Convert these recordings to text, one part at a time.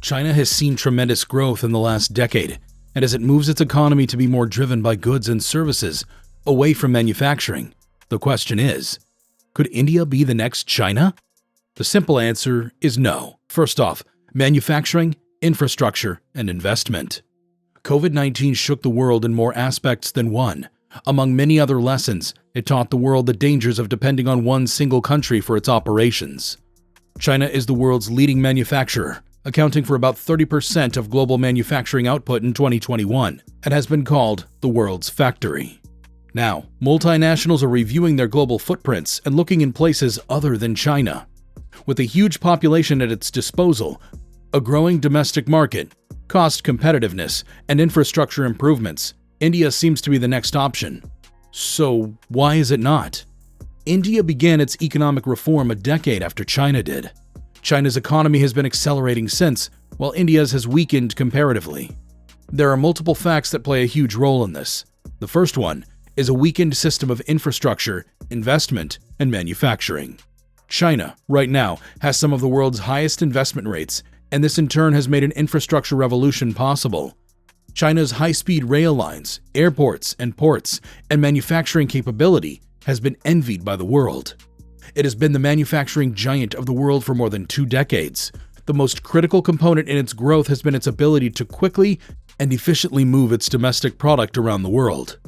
China has seen tremendous growth in the last decade, and as it moves its economy to be more driven by goods and services away from manufacturing, the question is, could India be the next China? The simple answer is no. First off, manufacturing, infrastructure, and investment. COVID-19 shook the world in more aspects than one. Among many other lessons, it taught the world the dangers of depending on one single country for its operations. China is the world's leading manufacturer, accounting for about 30% of global manufacturing output in 2021, and has been called the world's factory. Now, multinationals are reviewing their global footprints and looking in places other than China. With a huge population at its disposal, a growing domestic market, cost competitiveness, and infrastructure improvements, India seems to be the next option. So why is it not? India began its economic reform a decade after China did. China's economy has been accelerating since, while India's has weakened comparatively. There are multiple facts that play a huge role in this. The first one is a weakened system of infrastructure, investment, and manufacturing. China, right now, has some of the world's highest investment rates, and this in turn has made an infrastructure revolution possible. China's high-speed rail lines, airports and ports, and manufacturing capability has been envied by the world. It has been the manufacturing giant of the world for more than 2 decades. The most critical component in its growth has been its ability to quickly and efficiently move its domestic product around the world.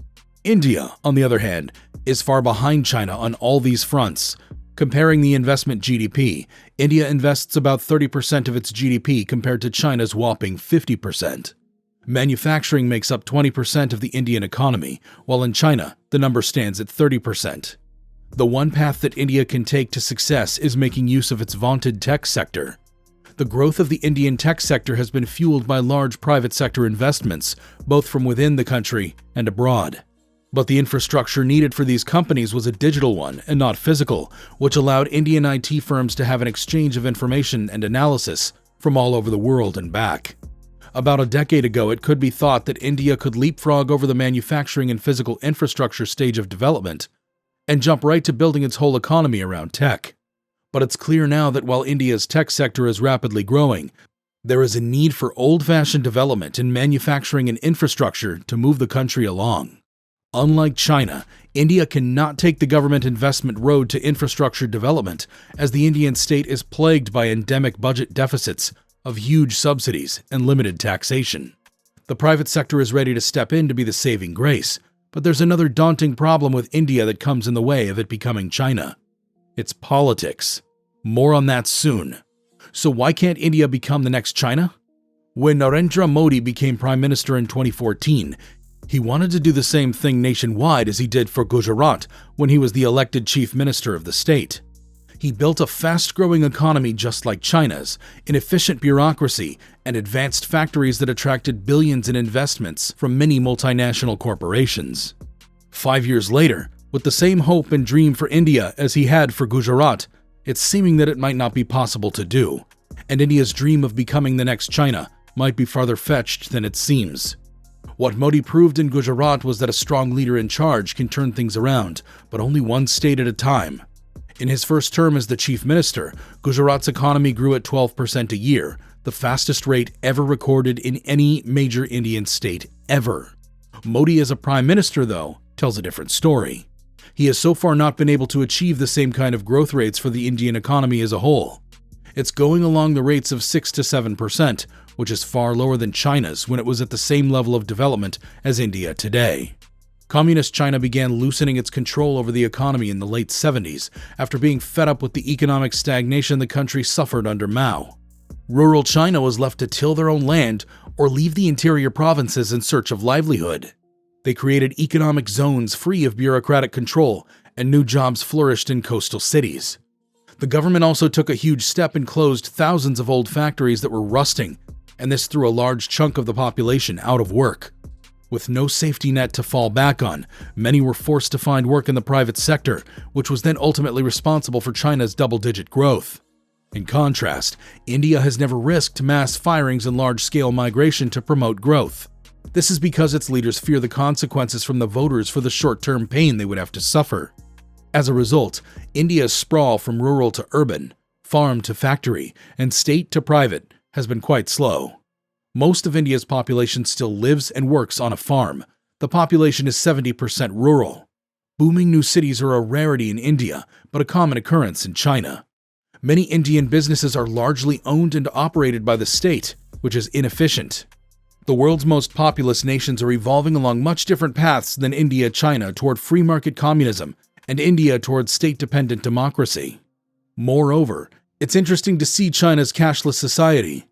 India, on the other hand, is far behind China on all these fronts. Comparing the investment GDP, India invests about 30% of its GDP compared to China's whopping 50%. Manufacturing makes up 20% of the Indian economy, while in China, the number stands at 30%. The one path that India can take to success is making use of its vaunted tech sector. The growth of the Indian tech sector has been fueled by large private sector investments, both from within the country and abroad. But the infrastructure needed for these companies was a digital one and not physical, which allowed Indian IT firms to have an exchange of information and analysis from all over the world and back. About a decade ago, it could be thought that India could leapfrog over the manufacturing and physical infrastructure stage of development and jump right to building its whole economy around tech. But it's clear now that while India's tech sector is rapidly growing, there is a need for old-fashioned development in manufacturing and infrastructure to move the country along. Unlike China, India cannot take the government investment road to infrastructure development, as the Indian state is plagued by endemic budget deficits of huge subsidies and limited taxation. The private sector is ready to step in to be the saving grace, but there's another daunting problem with India that comes in the way of it becoming China. It's politics. More on that soon. So why can't India become the next China? When Narendra Modi became Prime Minister in 2014, he wanted to do the same thing nationwide as he did for Gujarat when he was the elected Chief Minister of the state. He built a fast-growing economy just like China's, an efficient bureaucracy, and advanced factories that attracted billions in investments from many multinational corporations. 5 years later, with the same hope and dream for India as he had for Gujarat, it's seeming that it might not be possible to do, and India's dream of becoming the next China might be farther fetched than it seems. What Modi proved in Gujarat was that a strong leader in charge can turn things around, but only one state at a time. In his first term as the chief minister, Gujarat's economy grew at 12% a year, the fastest rate ever recorded in any major Indian state ever. Modi as a prime minister, though, tells a different story. He has so far not been able to achieve the same kind of growth rates for the Indian economy as a whole. It's going along the rates of 6 to 7%, which is far lower than China's when it was at the same level of development as India today. Communist China began loosening its control over the economy in the late 70s after being fed up with the economic stagnation the country suffered under Mao. Rural China was left to till their own land or leave the interior provinces in search of livelihood. They created economic zones free of bureaucratic control, and new jobs flourished in coastal cities. The government also took a huge step and closed thousands of old factories that were rusting, and this threw a large chunk of the population out of work. With no safety net to fall back on, many were forced to find work in the private sector, which was then ultimately responsible for China's double-digit growth. In contrast, India has never risked mass firings and large-scale migration to promote growth. This is because its leaders fear the consequences from the voters for the short-term pain they would have to suffer. As a result, India's sprawl from rural to urban, farm to factory, and state to private has been quite slow. Most of India's population still lives and works on a farm. The population is 70% rural. Booming new cities are a rarity in India, but a common occurrence in China. Many Indian businesses are largely owned and operated by the state, which is inefficient. The world's most populous nations are evolving along much different paths than India, China toward free market communism, and India towards state-dependent democracy. Moreover, it's interesting to see China's cashless society.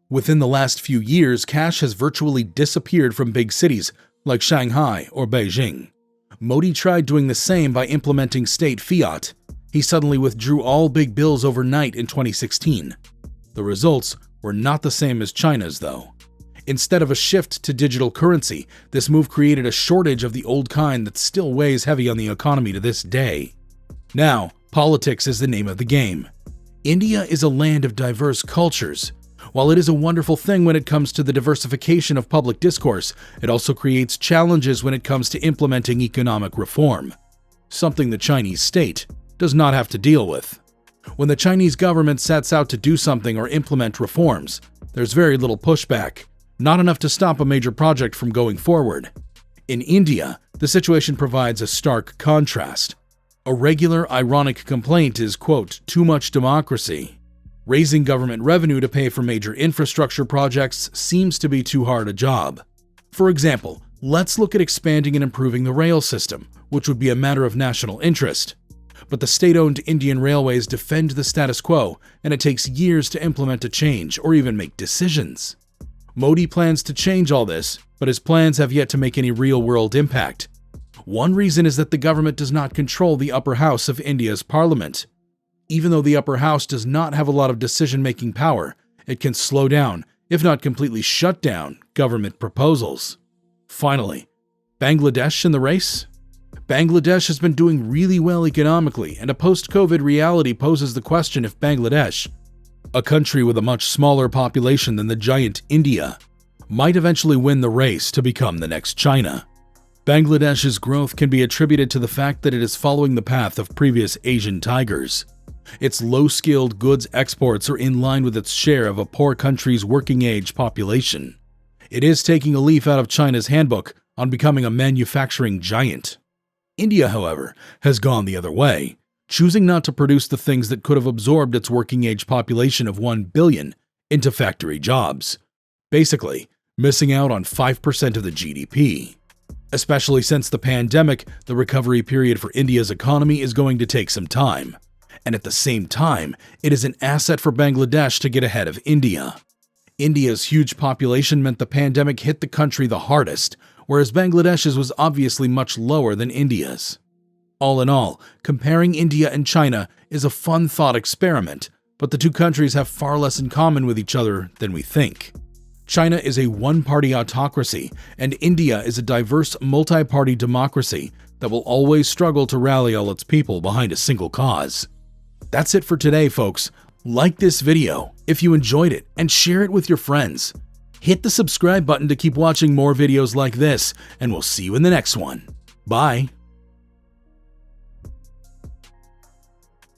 Within the last few years, cash has virtually disappeared from big cities like Shanghai or Beijing. Modi tried doing the same by implementing state fiat. He suddenly withdrew all big bills overnight in 2016. The results were not the same as China's, though. Instead of a shift to digital currency, this move created a shortage of the old kind that still weighs heavy on the economy to this day. Now, politics is the name of the game. India is a land of diverse cultures. While it is a wonderful thing when it comes to the diversification of public discourse, it also creates challenges when it comes to implementing economic reform, something the Chinese state does not have to deal with. When the Chinese government sets out to do something or implement reforms, there's very little pushback, not enough to stop a major project from going forward. In India, the situation provides a stark contrast. A regular, ironic complaint is, quote, too much democracy. Raising government revenue to pay for major infrastructure projects seems to be too hard a job. For example, let's look at expanding and improving the rail system, which would be a matter of national interest. But the state-owned Indian railways defend the status quo, and it takes years to implement a change or even make decisions. Modi plans to change all this, but his plans have yet to make any real-world impact. One reason is that the government does not control the upper house of India's parliament. Even though the upper house does not have a lot of decision-making power, it can slow down, if not completely shut down, government proposals. Finally, Bangladesh in the race? Bangladesh has been doing really well economically, and a post-COVID reality poses the question if Bangladesh, a country with a much smaller population than the giant India, might eventually win the race to become the next China. Bangladesh's growth can be attributed to the fact that it is following the path of previous Asian tigers. Its low-skilled goods exports are in line with its share of a poor country's working-age population. It is taking a leaf out of China's handbook on becoming a manufacturing giant. India, however, has gone the other way, choosing not to produce the things that could have absorbed its working-age population of 1 billion into factory jobs, basically missing out on 5% of the GDP. Especially since the pandemic, the recovery period for India's economy is going to take some time. And at the same time, it is an asset for Bangladesh to get ahead of India. India's huge population meant the pandemic hit the country the hardest, whereas Bangladesh's was obviously much lower than India's. All in all, comparing India and China is a fun thought experiment, but the two countries have far less in common with each other than we think. China is a one-party autocracy, and India is a diverse multi-party democracy that will always struggle to rally all its people behind a single cause. That's it for today, folks. Like this video if you enjoyed it and share it with your friends. Hit the subscribe button to keep watching more videos like this, and we'll see you in the next one. Bye.